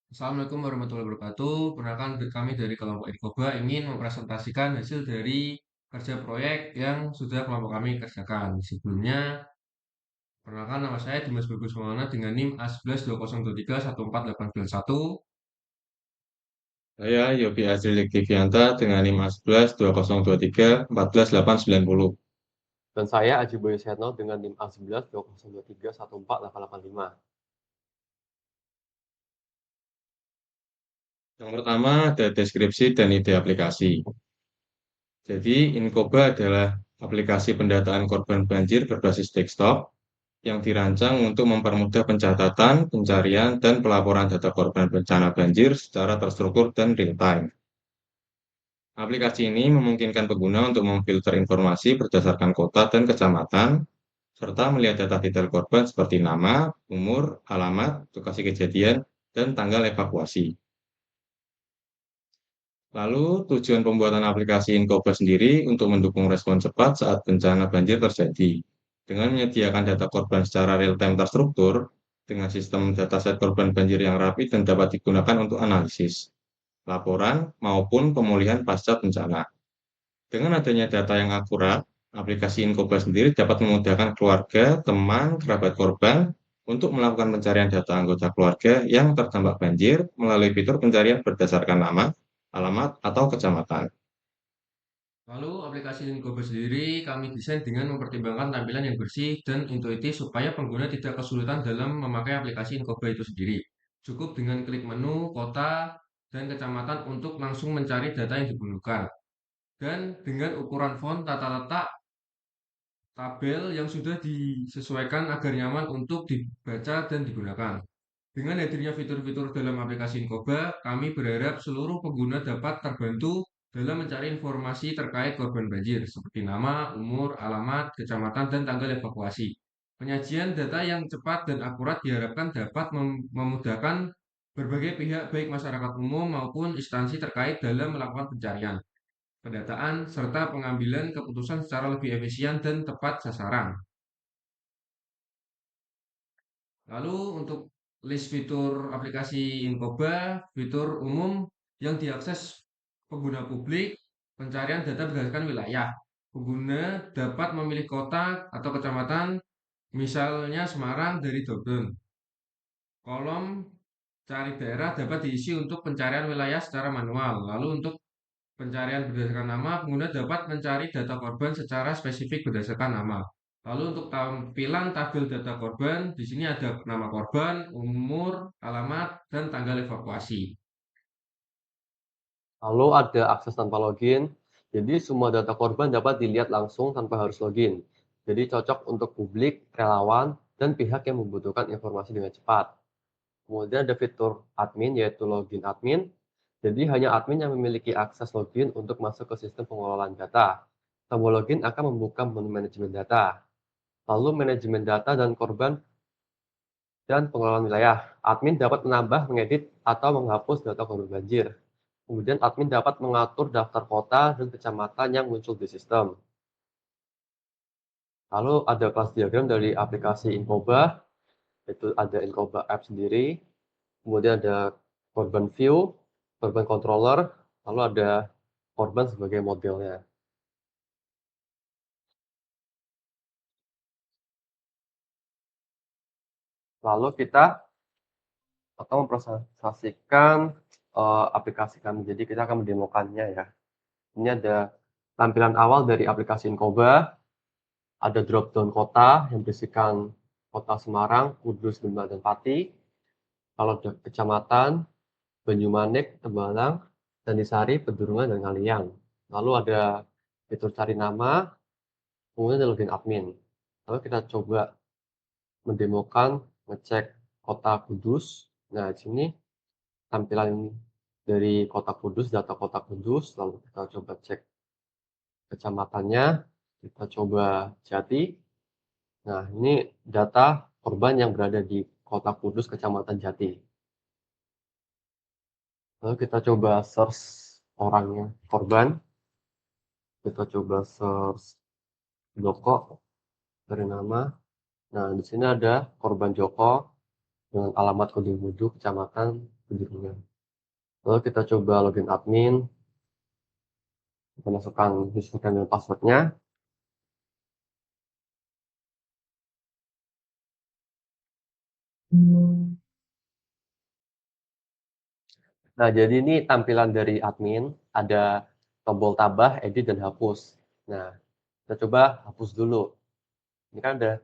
Assalamualaikum warahmatullahi wabarakatuh. Perkenalkan kami dari kelompok Infoba ingin mempresentasikan hasil dari kerja proyek yang sudah kelompok kami kerjakan. Sebelumnya, perkenalkan nama saya Dimas Bagus Maulana dengan NIM A1120231481. Saya Yogi Azri Lektivianta dengan NIM A11 2023 14 890. Dan saya Aji Boyo Setno dengan NIM A11 2023 14885. Yang pertama ada deskripsi dan ide aplikasi. Jadi, Inkoba adalah aplikasi pendataan korban banjir berbasis desktop yang dirancang untuk mempermudah pencatatan, pencarian, dan pelaporan data korban bencana banjir secara terstruktur dan real-time. Aplikasi ini memungkinkan pengguna untuk memfilter informasi berdasarkan kota dan kecamatan, serta melihat data detail korban seperti nama, umur, alamat, lokasi kejadian, dan tanggal evakuasi. Lalu, tujuan pembuatan aplikasi Inkoba sendiri untuk mendukung respon cepat saat bencana banjir terjadi. Dengan menyediakan data korban secara real-time terstruktur, dengan sistem dataset korban banjir yang rapi dan dapat digunakan untuk analisis, laporan, maupun pemulihan pasca bencana. Dengan adanya data yang akurat, aplikasi Inkoba sendiri dapat memudahkan keluarga, teman, kerabat korban untuk melakukan pencarian data anggota keluarga yang terdampak banjir melalui fitur pencarian berdasarkan nama, alamat, atau kecamatan. Lalu, aplikasi Infoba sendiri kami desain dengan mempertimbangkan tampilan yang bersih dan intuitif supaya pengguna tidak kesulitan dalam memakai aplikasi Infoba itu sendiri. Cukup dengan klik menu, kota, dan kecamatan untuk langsung mencari data yang dibutuhkan. Dan dengan ukuran font, tata letak, tabel yang sudah disesuaikan agar nyaman untuk dibaca dan digunakan. Dengan hadirnya fitur-fitur dalam aplikasi Inkoba, kami berharap seluruh pengguna dapat terbantu dalam mencari informasi terkait korban banjir, seperti nama, umur, alamat, kecamatan, dan tanggal evakuasi. Penyajian data yang cepat dan akurat diharapkan dapat memudahkan berbagai pihak, baik masyarakat umum maupun instansi terkait dalam melakukan pencarian, pendataan, serta pengambilan keputusan secara lebih efisien dan tepat sasaran. Lalu untuk list fitur aplikasi Inkoba, fitur umum yang diakses pengguna publik, pencarian data berdasarkan wilayah. Pengguna dapat memilih kota atau kecamatan, misalnya Semarang dari drop-down. Kolom cari daerah dapat diisi untuk pencarian wilayah secara manual. Lalu untuk pencarian berdasarkan nama, pengguna dapat mencari data korban secara spesifik berdasarkan nama. Lalu untuk tampilan tabel data korban, di sini ada nama korban, umur, alamat, dan tanggal evakuasi. Lalu ada akses tanpa login. Jadi semua data korban dapat dilihat langsung tanpa harus login. Jadi cocok untuk publik, relawan, dan pihak yang membutuhkan informasi dengan cepat. Kemudian ada fitur admin yaitu login admin. Jadi hanya admin yang memiliki akses login untuk masuk ke sistem pengelolaan data. Tombol login akan membuka menu manajemen data. Lalu manajemen data dan korban dan pengelolaan wilayah. Admin dapat menambah, mengedit, atau menghapus data korban banjir. Kemudian admin dapat mengatur daftar kota dan kecamatan yang muncul di sistem. Lalu ada kelas diagram dari aplikasi Inkoba, itu ada Inkoba App sendiri, kemudian ada korban view, korban controller, lalu ada korban sebagai modelnya. Lalu kita akan mempresentasikan aplikasi kami. Jadi kita akan mendemokannya ya. Ini ada tampilan awal dari aplikasi Inkoba, ada drop down kota yang berisikan kota Semarang, Kudus, Demak, dan Pati. Kalau ada kecamatan, Banyumanik, Tembalang, Danisari, Pedurungan, dan Ngalian. Lalu ada fitur cari nama, kemudian ada login admin. Lalu kita coba mendemokan, ngecek kota Kudus. Nah, di sini tampilan dari kota Kudus, data kota Kudus, lalu kita coba cek kecamatannya, kita coba Jati. Nah, ini data korban yang berada di kota Kudus, kecamatan Jati. Lalu kita coba search orangnya, korban. Kita coba search Joko dari nama. Nah, di sini ada korban Joko. dengan alamat kode Mudu, kecamatan, penjurungan. Lalu kita coba login admin, kita masukkan username dan passwordnya. Nah, jadi ini tampilan dari admin, ada tombol tambah, edit, dan hapus. Nah, kita coba hapus dulu. Ini kan ada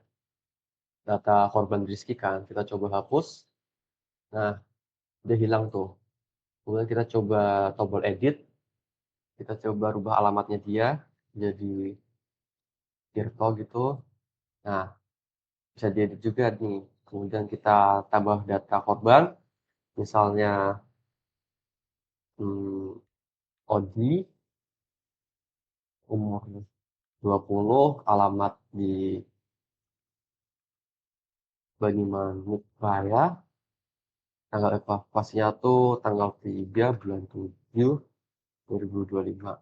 data korban Rizky kan, kita coba hapus. Nah, udah hilang tuh. Kemudian kita coba tombol edit, kita coba rubah alamatnya dia jadi Tirto gitu. Nah, bisa diedit juga nih. Kemudian kita tambah data korban, misalnya Odi, umur 20, alamat di Banyumanik Raya, tanggal evakuasinya tuh tanggal 3 bulan 7 2025.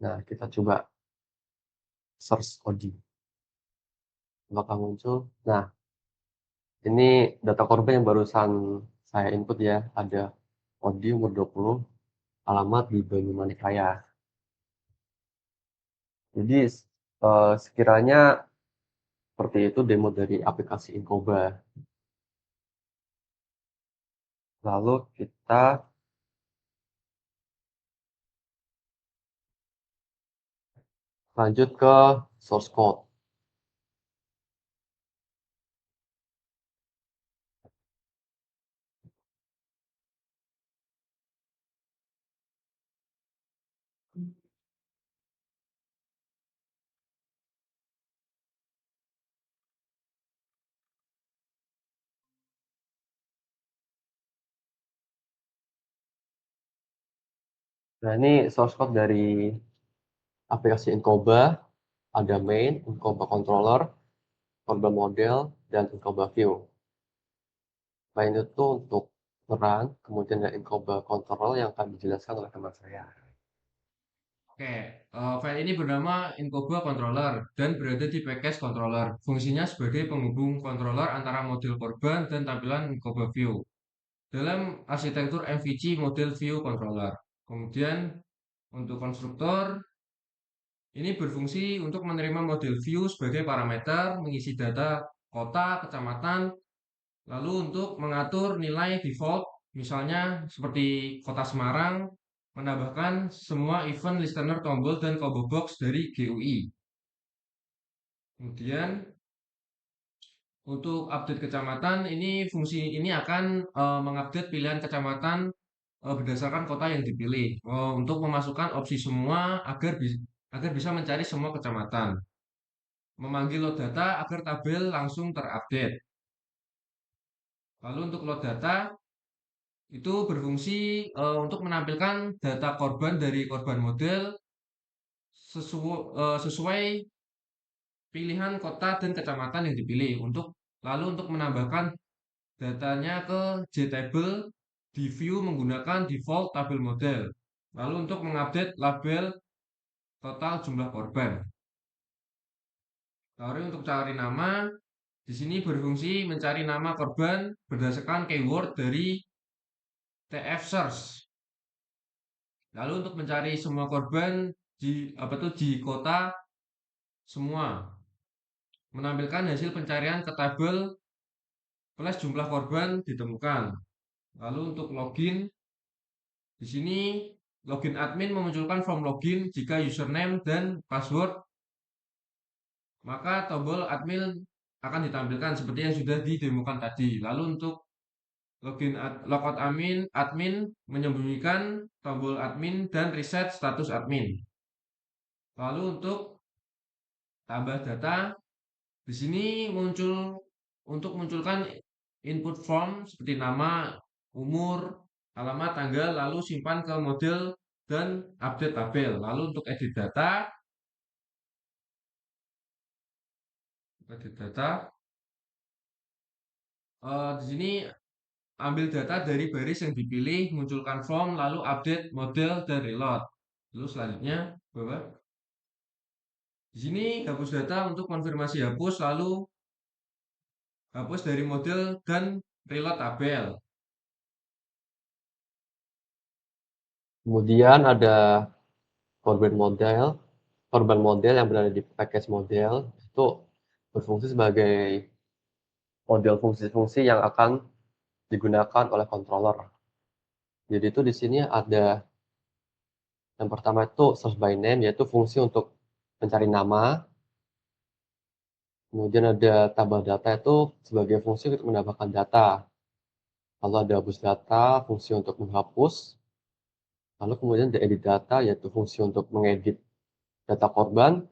Nah, kita coba search Odi. Apakah muncul? Nah, ini data korban yang barusan saya input ya. Ada Odi umur 20, alamat di Banyumanik Raya. Jadi sekiranya seperti itu demo dari aplikasi Incoba. Lalu kita lanjut ke source code. Nah, ini source code dari aplikasi Incoba. Ada main, Incoba controller, Incoba model, dan Incoba view. Main itu untuk peran, kemudian ada Incoba controller yang akan dijelaskan oleh teman saya. Oke, file ini bernama Incoba Controller dan berada di package controller. Fungsinya sebagai penghubung controller antara model korban dan tampilan Incoba View dalam arsitektur MVC model view controller. Kemudian untuk konstruktor ini berfungsi untuk menerima model view sebagai parameter, mengisi data kota, kecamatan, lalu untuk mengatur nilai default, misalnya seperti kota Semarang, menambahkan semua event listener tombol dan combo box dari GUI. Kemudian untuk update kecamatan ini fungsi ini akan mengupdate pilihan kecamatan berdasarkan kota yang dipilih untuk memasukkan opsi semua agar bisa mencari semua kecamatan. Memanggil load data agar tabel langsung terupdate. Lalu untuk load data itu berfungsi untuk menampilkan data korban dari korban model sesuai pilihan kota dan kecamatan yang dipilih lalu untuk menambahkan datanya ke JTable di view menggunakan default tabel model. Lalu untuk mengupdate label total jumlah korban. Lalu untuk cari nama, di sini berfungsi mencari nama korban berdasarkan keyword dari TF search. Lalu untuk mencari semua korban di kota semua, menampilkan hasil pencarian ke tabel plus jumlah korban ditemukan. Lalu untuk login, di sini login admin memunculkan form login jika username dan password, maka tombol admin akan ditampilkan seperti yang sudah didemokan tadi. Lalu untuk logout admin menyembunyikan tombol admin dan reset status admin. Lalu untuk tambah data, di sini munculkan input form seperti nama, umur, alamat, tanggal, lalu simpan ke model dan update tabel. Lalu untuk edit data, di sini ambil data dari baris yang dipilih, munculkan form, lalu update model dan reload. Lalu selanjutnya, bawah. Di sini hapus data untuk konfirmasi hapus, lalu hapus dari model dan reload tabel. Kemudian ada korban model yang berada di package model itu berfungsi sebagai model fungsi-fungsi yang akan digunakan oleh controller. Jadi itu di sini ada yang pertama itu search by name, yaitu fungsi untuk mencari nama. Kemudian ada tabel data itu sebagai fungsi untuk mendapatkan data. Lalu ada hapus data, fungsi untuk menghapus. Lalu kemudian ada edit data, yaitu fungsi untuk mengedit data korban.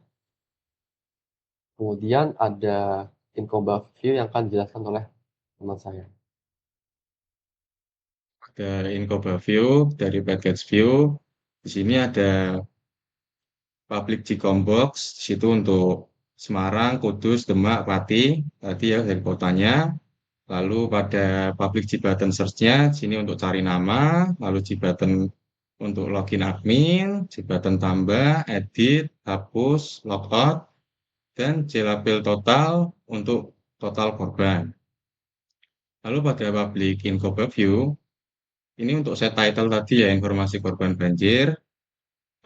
Kemudian ada Incoba View yang akan dijelaskan oleh teman saya. Ada Incoba View dari package view. Di sini ada public Gcom box, di situ untuk Semarang, Kudus, Demak, Pati, tadi ya dari kotanya. Lalu pada public G button search-nya, di sini untuk cari nama, lalu G button untuk login admin, G button tambah, edit, hapus, logout, dan J label total untuk total korban. Lalu pada public info view, ini untuk set title tadi ya, informasi korban banjir.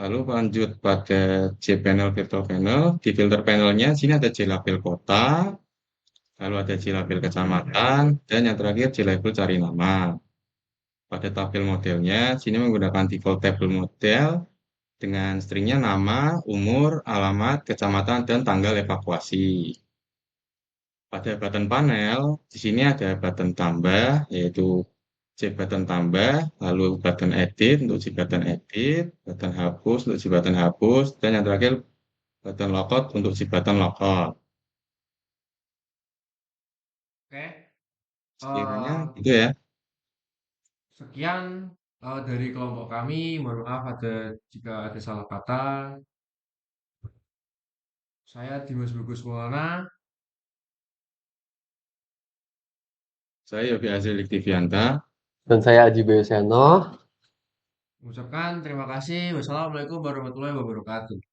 Lalu lanjut pada JPanel Virtual Panel. Di filter panelnya, sini ada JLabel kota, lalu ada JLabel kecamatan, dan yang terakhir JLabel cari nama. Pada tabel modelnya, sini menggunakan default tabel model dengan stringnya nama, umur, alamat, kecamatan, dan tanggal evakuasi. Pada button panel, di sini ada button tambah, yaitu J button tambah, lalu button edit untuk J button edit, button hapus untuk J button hapus, dan yang terakhir button logout untuk J button logout. Oke, Sekiranya eh, gitu ya. sekian dari kelompok kami. Mohon maaf jika ada salah kata. Saya Dimas Bagus Maulana. Saya Yogi Azri Liktivianta. Dan saya Aji Bayuseno. Mengucapkan terima kasih. Wassalamualaikum warahmatullahi wabarakatuh.